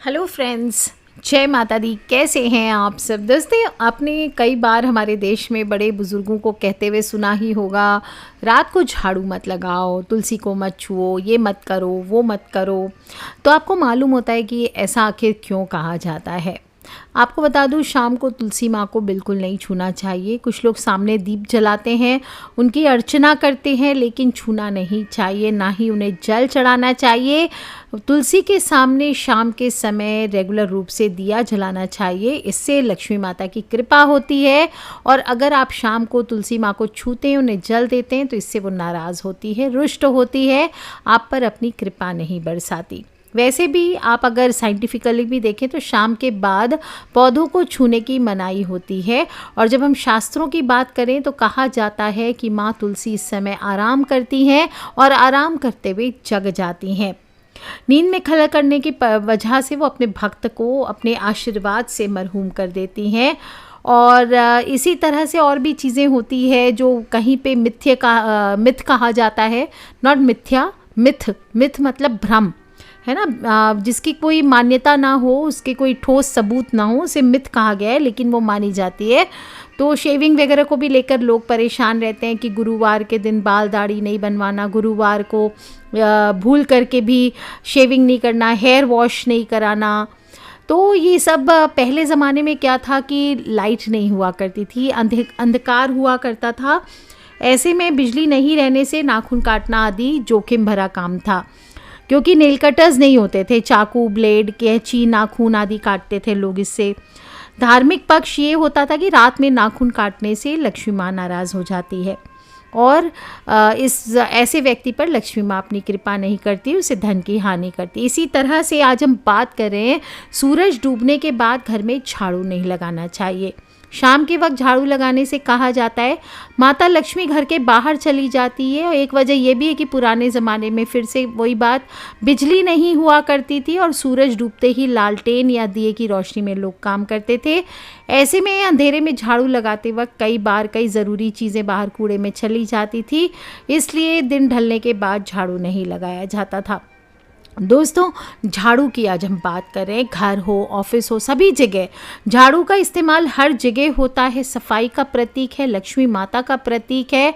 Hello friends, जय माता दी। कैसे हैं आप सब? दोस्तों, आपने कई बार हमारे देश में बड़े बुज़ुर्गों को कहते हुए सुना ही होगा, रात को झाड़ू मत लगाओ, तुलसी को मत छुओ, ये मत करो, वो मत करो। तो आपको मालूम होता है कि ऐसा आखिर क्यों कहा जाता है। आपको बता दूं, शाम को तुलसी माँ को बिल्कुल नहीं छूना चाहिए। कुछ लोग सामने दीप जलाते हैं, उनकी अर्चना करते हैं, लेकिन छूना नहीं चाहिए, ना ही उन्हें जल चढ़ाना चाहिए। तुलसी के सामने शाम के समय रेगुलर रूप से दिया जलाना चाहिए। इससे लक्ष्मी माता की कृपा होती है। और अगर आप शाम को तुलसी माँ को छूते हैं, उन्हें जल देते हैं, तो इससे वो नाराज़ होती है, रुष्ट होती है, आप पर अपनी कृपा नहीं बरसाती। वैसे भी आप अगर साइंटिफिकली भी देखें तो शाम के बाद पौधों को छूने की मनाही होती है। और जब हम शास्त्रों की बात करें तो कहा जाता है कि माँ तुलसी इस समय आराम करती हैं और आराम करते हुए जग जाती हैं। नींद में खलल करने की वजह से वो अपने भक्त को अपने आशीर्वाद से मरहूम कर देती हैं। और इसी तरह से और भी चीज़ें होती है जो कहीं पे मिथ कहा जाता है। नॉट मिथ्या, मिथ मतलब भ्रम, है ना। जिसकी कोई मान्यता ना हो, उसके कोई ठोस सबूत ना हो, उसे मिथ कहा गया है, लेकिन वो मानी जाती है। तो शेविंग वगैरह को भी लेकर लोग परेशान रहते हैं कि गुरुवार के दिन बाल दाढ़ी नहीं बनवाना, गुरुवार को भूल करके भी शेविंग नहीं करना, हेयर वॉश नहीं कराना। तो ये सब पहले ज़माने में क्या था कि लाइट नहीं हुआ करती थी, अंधकार हुआ करता था। ऐसे में बिजली नहीं रहने से नाखून काटना आदि जोखिम भरा काम था, क्योंकि नेल कटर्स नहीं होते थे। चाकू, ब्लेड, कैंची, नाखून आदि काटते थे लोग इससे। धार्मिक पक्ष ये होता था कि रात में नाखून काटने से लक्ष्मी माँ नाराज़ हो जाती है और इस ऐसे व्यक्ति पर लक्ष्मी माँ अपनी कृपा नहीं करती, उसे धन की हानि करती। इसी तरह से आज हम बात करें, सूरज डूबने के बाद घर में झाड़ू नहीं लगाना चाहिए। शाम के वक्त झाड़ू लगाने से कहा जाता है माता लक्ष्मी घर के बाहर चली जाती है। और एक वजह यह भी है कि पुराने ज़माने में फिर से वही बात, बिजली नहीं हुआ करती थी और सूरज डूबते ही लालटेन या दिए की रोशनी में लोग काम करते थे। ऐसे में अंधेरे में झाड़ू लगाते वक्त कई बार कई ज़रूरी चीज़ें बाहर कूड़े में चली जाती थी, इसलिए दिन ढलने के बाद झाड़ू नहीं लगाया जाता था। दोस्तों, झाड़ू की आज हम बात करें, घर हो, ऑफिस हो, सभी जगह झाड़ू का इस्तेमाल हर जगह होता है। सफाई का प्रतीक है, लक्ष्मी माता का प्रतीक है।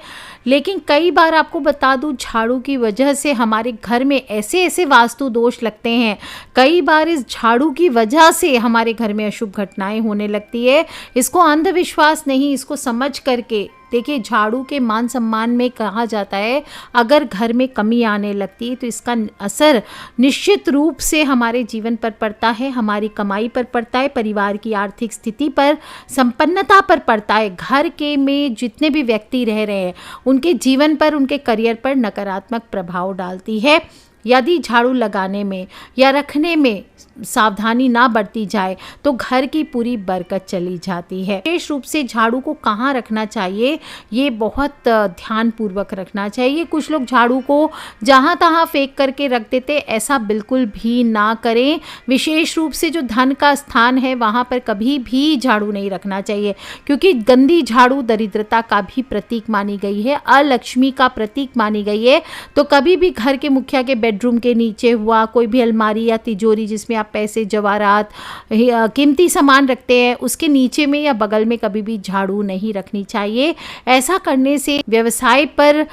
लेकिन कई बार आपको बता दूं, झाड़ू की वजह से हमारे घर में ऐसे ऐसे वास्तु दोष लगते हैं। कई बार इस झाड़ू की वजह से हमारे घर में अशुभ घटनाएं होने लगती है। इसको अंधविश्वास नहीं, इसको समझ करके देखिए। झाड़ू के मान सम्मान में कहा जाता है अगर घर में कमी आने लगती है तो इसका असर निश्चित रूप से हमारे जीवन पर पड़ता है, हमारी कमाई पर पड़ता है, परिवार की आर्थिक स्थिति पर, संपन्नता पर पड़ता है। घर के में जितने भी व्यक्ति रह रहे हैं उनके जीवन पर, उनके करियर पर नकारात्मक प्रभाव डालती है। यदि झाड़ू लगाने में या रखने में सावधानी ना बरती जाए तो घर की पूरी बरकत चली जाती है। विशेष रूप से झाड़ू को कहाँ रखना चाहिए, ये बहुत ध्यान पूर्वक रखना चाहिए। कुछ लोग झाड़ू को जहाँ तहाँ फेंक करके रख देते, ऐसा बिल्कुल भी ना करें। विशेष रूप से जो धन का स्थान है वहाँ पर कभी भी झाड़ू नहीं रखना चाहिए, क्योंकि गंदी झाड़ू दरिद्रता का भी प्रतीक मानी गई है, अलक्ष्मी का प्रतीक मानी गई है। तो कभी भी घर के मुखिया के बेडरूम के नीचे हुआ कोई भी अलमारी या तिजोरी जिसमें आप पैसे, जवाहरात, कीमती सामान रखते हैं, उसके नीचे में या बगल में कभी भी झाड़ू नहीं रखनी चाहिए। ऐसा करने से व्यवसाय पर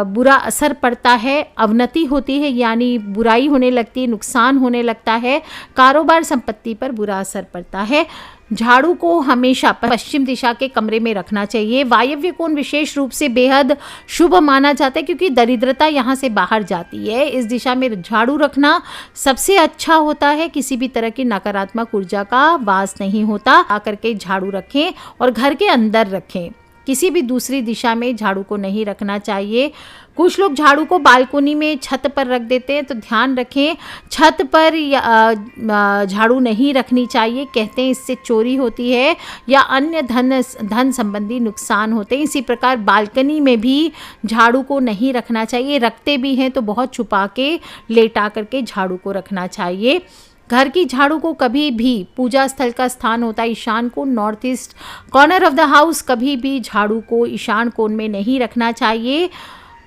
बुरा असर पड़ता है, अवनति होती है, यानी बुराई होने लगती है, नुकसान होने लगता है, कारोबार संपत्ति पर बुरा असर पड़ता है। झाड़ू को हमेशा पश्चिम दिशा के कमरे में रखना चाहिए। वायव्य कोण विशेष रूप से बेहद शुभ माना जाता है, क्योंकि दरिद्रता यहाँ से बाहर जाती है। इस दिशा में झाड़ू रखना सबसे अच्छा होता है, किसी भी तरह की नकारात्मक ऊर्जा का वास नहीं होता। आकर के झाड़ू रखें और घर के अंदर रखें, किसी भी दूसरी दिशा में झाड़ू को नहीं रखना चाहिए। कुछ लोग झाड़ू को बालकोनी में, छत पर रख देते हैं, तो ध्यान रखें, छत पर झाड़ू नहीं रखनी चाहिए। कहते हैं इससे चोरी होती है या अन्य धन संबंधी नुकसान होते हैं। इसी प्रकार बालकनी में भी झाड़ू को नहीं रखना चाहिए। रखते भी हैं तो बहुत छुपा के, लेटा करके झाड़ू को रखना चाहिए। घर की झाड़ू को कभी भी, पूजा स्थल का स्थान होता है ईशान कोण, north east corner of the house, कभी भी झाड़ू को ईशान कोण में नहीं रखना चाहिए।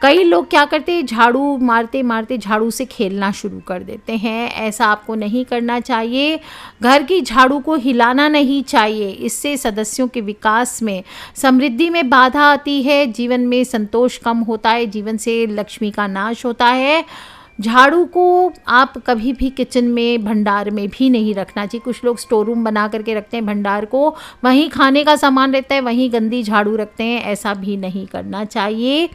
कई लोग क्या करते हैं, झाड़ू मारते मारते झाड़ू से खेलना शुरू कर देते हैं। ऐसा आपको नहीं करना चाहिए। घर की झाड़ू को हिलाना नहीं चाहिए, इससे सदस्यों के विकास में, समृद्धि में बाधा आती है, जीवन में संतोष कम होता है, जीवन से लक्ष्मी का नाश होता है। झाड़ू को आप कभी भी किचन में, भंडार में भी नहीं रखना चाहिए। कुछ लोग स्टोर रूम बना करके रखते हैं भंडार को, वहीं खाने का सामान रहता है, वहीं गंदी झाड़ू रखते हैं। ऐसा भी नहीं करना चाहिए।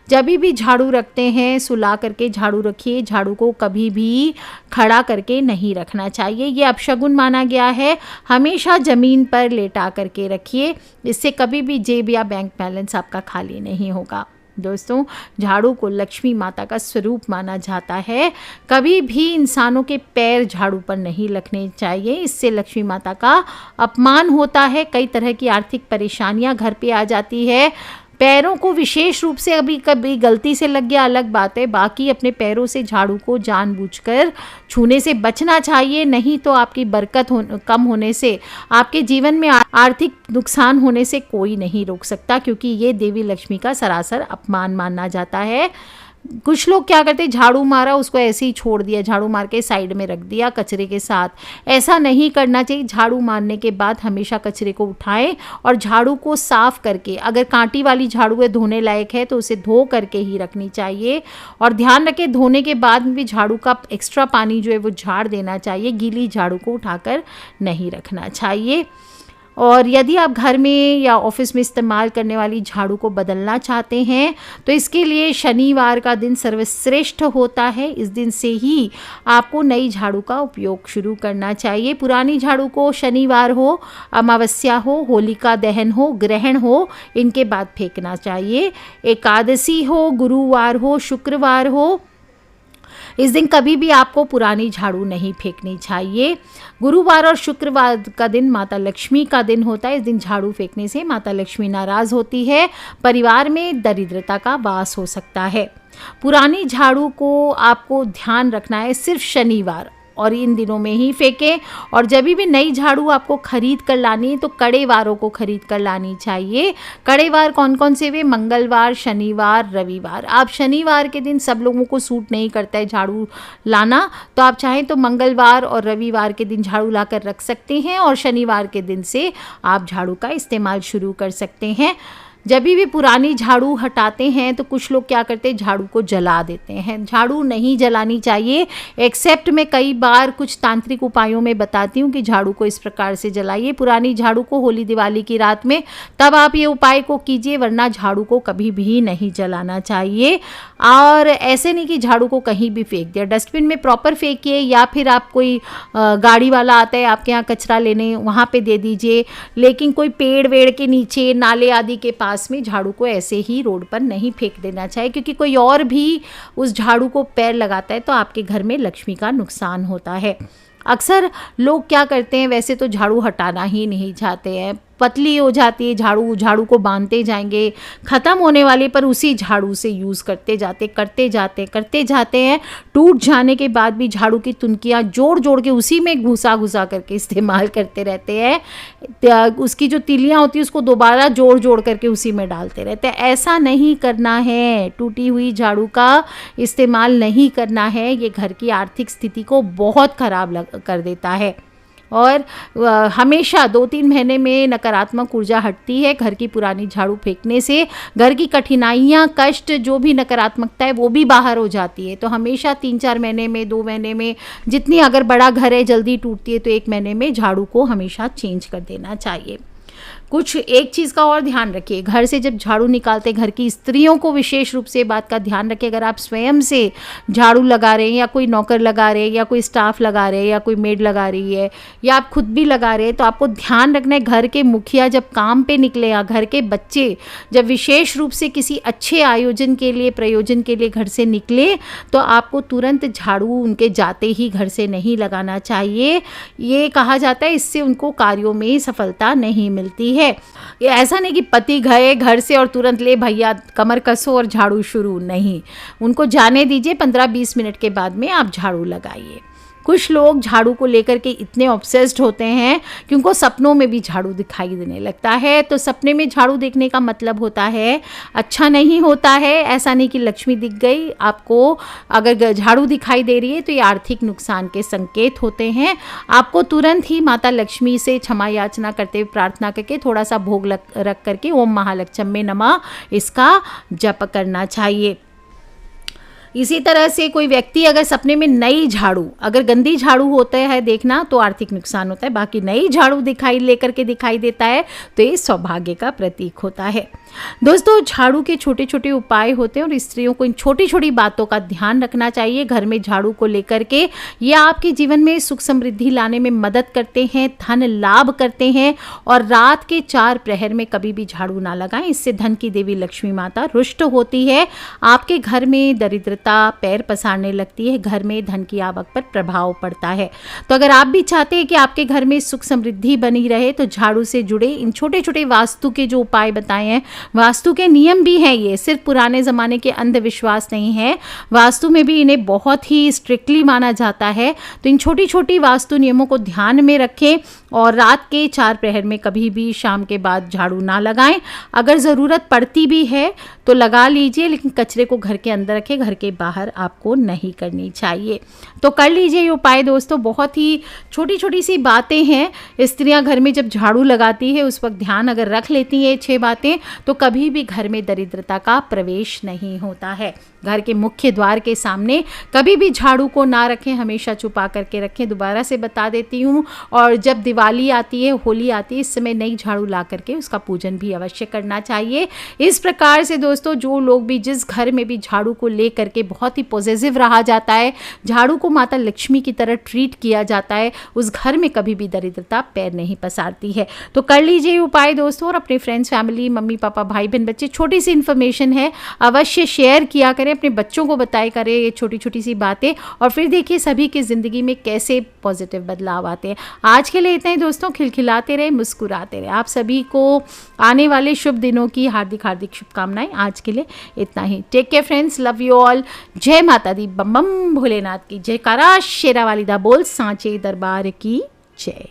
जब भी झाड़ू रखते हैं, सुला करके झाड़ू रखिए। झाड़ू को कभी भी खड़ा करके नहीं रखना चाहिए, ये अपशगुन माना गया है। हमेशा ज़मीन पर लेटा करके रखिए, इससे कभी भी जेब या बैंक बैलेंस आपका खाली नहीं होगा। दोस्तों, झाड़ू को लक्ष्मी माता का स्वरूप माना जाता है। कभी भी इंसानों के पैर झाड़ू पर नहीं रखने चाहिए, इससे लक्ष्मी माता का अपमान होता है। कई तरह की आर्थिक परेशानियां घर पे आ जाती है। पैरों को विशेष रूप से अभी कभी गलती से लग गया अलग बात है, बाकी अपने पैरों से झाड़ू को जानबूझकर छूने से बचना चाहिए। नहीं तो आपकी बरकत कम होने से, आपके जीवन में आर्थिक नुकसान होने से कोई नहीं रोक सकता, क्योंकि ये देवी लक्ष्मी का सरासर अपमान माना जाता है। कुछ लोग क्या करते हैं, झाड़ू मारा उसको ऐसे ही छोड़ दिया, झाड़ू मार के साइड में रख दिया कचरे के साथ। ऐसा नहीं करना चाहिए। झाड़ू मारने के बाद हमेशा कचरे को उठाएं और झाड़ू को साफ करके, अगर कांटी वाली झाड़ू है, धोने लायक है, तो उसे धो करके ही रखनी चाहिए। और ध्यान रखें, धोने के बाद भी झाड़ू का एक्स्ट्रा पानी जो है वो झाड़ देना चाहिए। गीली झाड़ू को उठाकर नहीं रखना चाहिए। और यदि आप घर में या ऑफिस में इस्तेमाल करने वाली झाड़ू को बदलना चाहते हैं, तो इसके लिए शनिवार का दिन सर्वश्रेष्ठ होता है। इस दिन से ही आपको नई झाड़ू का उपयोग शुरू करना चाहिए। पुरानी झाड़ू को शनिवार हो, अमावस्या हो, होलिका दहन हो, ग्रहण हो, इनके बाद फेंकना चाहिए। एकादशी हो, गुरुवार हो, शुक्रवार हो, इस दिन कभी भी आपको पुरानी झाड़ू नहीं फेंकनी चाहिए। गुरुवार और शुक्रवार का दिन माता लक्ष्मी का दिन होता है। इस दिन झाड़ू फेंकने से माता लक्ष्मी नाराज़ होती है, परिवार में दरिद्रता का वास हो सकता है। पुरानी झाड़ू को आपको ध्यान रखना है सिर्फ शनिवार और इन दिनों में ही फेंकें। और जब भी नई झाड़ू आपको खरीद कर लानी है, तो कड़े वारों को खरीद कर लानी चाहिए। कड़े वार कौन कौन से वे? मंगलवार, शनिवार, रविवार। आप शनिवार के दिन, सब लोगों को सूट नहीं करता है झाड़ू लाना, तो आप चाहें तो मंगलवार और रविवार के दिन झाड़ू ला कर रख सकते हैं, और शनिवार के दिन से आप झाड़ू का इस्तेमाल शुरू कर सकते हैं। जब भी पुरानी झाड़ू हटाते हैं, तो कुछ लोग क्या करते हैं, झाड़ू को जला देते हैं। झाड़ू नहीं जलानी चाहिए, एक्सेप्ट मैं कई बार कुछ तांत्रिक उपायों में बताती हूँ कि झाड़ू को इस प्रकार से जलाइए पुरानी झाड़ू को होली दिवाली की रात में, तब आप ये उपाय को कीजिए, वरना झाड़ू को कभी भी नहीं जलाना चाहिए। और ऐसे नहीं कि झाड़ू को कहीं भी फेंक दिया, डस्टबिन में प्रॉपर फेंकिए, या फिर आप कोई गाड़ी वाला आता है आपके यहाँ कचरा लेने, वहाँ पे दे दीजिए। लेकिन कोई पेड़ वेड़ के नीचे, नाले आदि के पास में झाड़ू को ऐसे ही रोड पर नहीं फेंक देना चाहिए, क्योंकि कोई और भी उस झाड़ू को पैर लगाता है तो आपके घर में लक्ष्मी का नुकसान होता है। अक्सर लोग क्या करते हैं, वैसे तो झाड़ू हटाना ही नहीं चाहते हैं, पतली हो जाती है झाड़ू, झाड़ू को बांधते जाएंगे, ख़त्म होने वाले पर उसी झाड़ू से यूज़ करते जाते हैं। टूट जाने के बाद भी झाड़ू की तुनकियाँ जोड़ जोड़ के उसी में घुसा करके इस्तेमाल करते रहते हैं। उसकी जो तिलियाँ होती है उसको दोबारा जोड़ जोड़ करके उसी में डालते रहते हैं। ऐसा नहीं करना है, टूटी हुई झाड़ू का इस्तेमाल नहीं करना है, ये घर की आर्थिक स्थिति को बहुत ख़राब कर देता है। और हमेशा 2-3 महीने में नकारात्मक ऊर्जा हटती है घर की पुरानी झाड़ू फेंकने से। घर की कठिनाइयाँ, कष्ट, जो भी नकारात्मकता है वो भी बाहर हो जाती है। तो हमेशा 3-4 महीने में, 2 महीने में, जितनी, अगर बड़ा घर है जल्दी टूटती है तो 1 महीने में झाड़ू को हमेशा चेंज कर देना चाहिए। कुछ एक चीज़ का और ध्यान रखिए, घर से जब झाड़ू निकालते, घर की स्त्रियों को विशेष रूप से बात का ध्यान रखिए। अगर आप स्वयं से झाड़ू लगा रहे हैं, या कोई नौकर लगा रहे हैं, या कोई स्टाफ लगा रहे हैं, या कोई मेड लगा रही है, या आप खुद भी लगा रहे हैं, तो आपको ध्यान रखना है, घर के मुखिया जब काम पे निकले, या घर के बच्चे जब विशेष रूप से किसी अच्छे आयोजन के लिए, प्रयोजन के लिए घर से निकले, तो आपको तुरंत झाड़ू उनके जाते ही घर से नहीं लगाना चाहिए। ये कहा जाता है इससे उनको कार्यों में सफलता नहीं मिलती है। ये ऐसा नहीं कि पति गए घर से और तुरंत ले भैया कमर कसो और झाड़ू शुरू, नहीं, उनको जाने दीजिए, 15-20 मिनट के बाद में आप झाड़ू लगाइए। कुछ लोग झाड़ू को लेकर के इतने ऑब्सेस्ड होते हैं कि उनको सपनों में भी झाड़ू दिखाई देने लगता है। तो सपने में झाड़ू देखने का मतलब होता है अच्छा नहीं होता है। ऐसा नहीं कि लक्ष्मी दिख गई, आपको अगर झाड़ू दिखाई दे रही है तो ये आर्थिक नुकसान के संकेत होते हैं। आपको तुरंत ही माता लक्ष्मी से क्षमा याचना करते हुए प्रार्थना करके थोड़ा सा भोग रख करके ओम महालक्ष्मी नमः इसका जप करना चाहिए। इसी तरह से कोई व्यक्ति अगर सपने में नई झाड़ू, अगर गंदी झाड़ू होता है देखना तो आर्थिक नुकसान होता है, बाकी नई झाड़ू लेकर के दिखाई देता है तो ये सौभाग्य का प्रतीक होता है। दोस्तों, झाड़ू के छोटे छोटे उपाय होते हैं और स्त्रियों को इन छोटी छोटी बातों का ध्यान रखना चाहिए घर में झाड़ू को लेकर के। ये आपके जीवन में सुख समृद्धि लाने में मदद करते हैं, धन लाभ करते हैं। और रात के 4 प्रहर में कभी भी झाड़ू ना लगाएं, इससे धन की देवी लक्ष्मी माता रुष्ट होती है। आपके घर में दरिद्रता पैर पसारने लगती है, घर में धन की आवक पर प्रभाव पड़ता है। तो अगर आप भी चाहते हैं कि आपके घर में सुख समृद्धि बनी रहे तो झाड़ू से जुड़े इन छोटे छोटे वास्तु के जो उपाय बताए हैं, वास्तु के नियम भी हैं, ये सिर्फ पुराने ज़माने के अंधविश्वास नहीं है, वास्तु में भी इन्हें बहुत ही स्ट्रिक्टली माना जाता है। तो इन छोटी छोटी वास्तु नियमों को ध्यान में रखें और रात के 4 प्रहर में कभी भी शाम के बाद झाड़ू ना लगाएं। अगर ज़रूरत पड़ती भी है तो लगा लीजिए, लेकिन कचरे को घर के अंदर रखें, घर के बाहर आपको नहीं करनी चाहिए। तो कर लीजिए ये उपाय दोस्तों, बहुत ही छोटी छोटी सी बातें हैं। स्त्रियां घर में जब झाड़ू लगाती है उस वक्त ध्यान अगर रख लेती हैं 6 बातें तो कभी भी घर में दरिद्रता का प्रवेश नहीं होता है। घर के मुख्य द्वार के सामने कभी भी झाड़ू को ना रखें, हमेशा छुपा करके रखें। दोबारा से बता देती हूँ। और जब दिवाली आती है, होली आती है, इस समय नई झाड़ू ला करके उसका पूजन भी अवश्य करना चाहिए। इस प्रकार से दोस्तों, जो लोग भी जिस घर में भी झाड़ू को ले करके बहुत ही पॉजिटिव रहा जाता है, झाड़ू को माता लक्ष्मी की तरह ट्रीट किया जाता है, उस घर में कभी भी दरिद्रता पैर नहीं पसारती है। तो कर लीजिए उपाय दोस्तों और अपने फ्रेंड्स, फैमिली, मम्मी पापा, भाई बहन, बच्चे, छोटी सी इन्फॉर्मेशन है अवश्य शेयर किया करें, अपने बच्चों को बताया करें ये छोटी छोटी सी बातें, और फिर देखिए सभी की ज़िंदगी में कैसे पॉजिटिव बदलाव आते हैं। आज के लिए इतना ही दोस्तों, खिलखिलाते रहे, मुस्कुराते रहे। आप सभी को आने वाले शुभ दिनों की हार्दिक हार्दिक शुभकामनाएं। आज के लिए इतना ही। Take care friends, love you all. जय माता दी, बम बम भोलेनाथ की जयकारा, शेरा वाली दा बोल, सांचे दरबार की जय।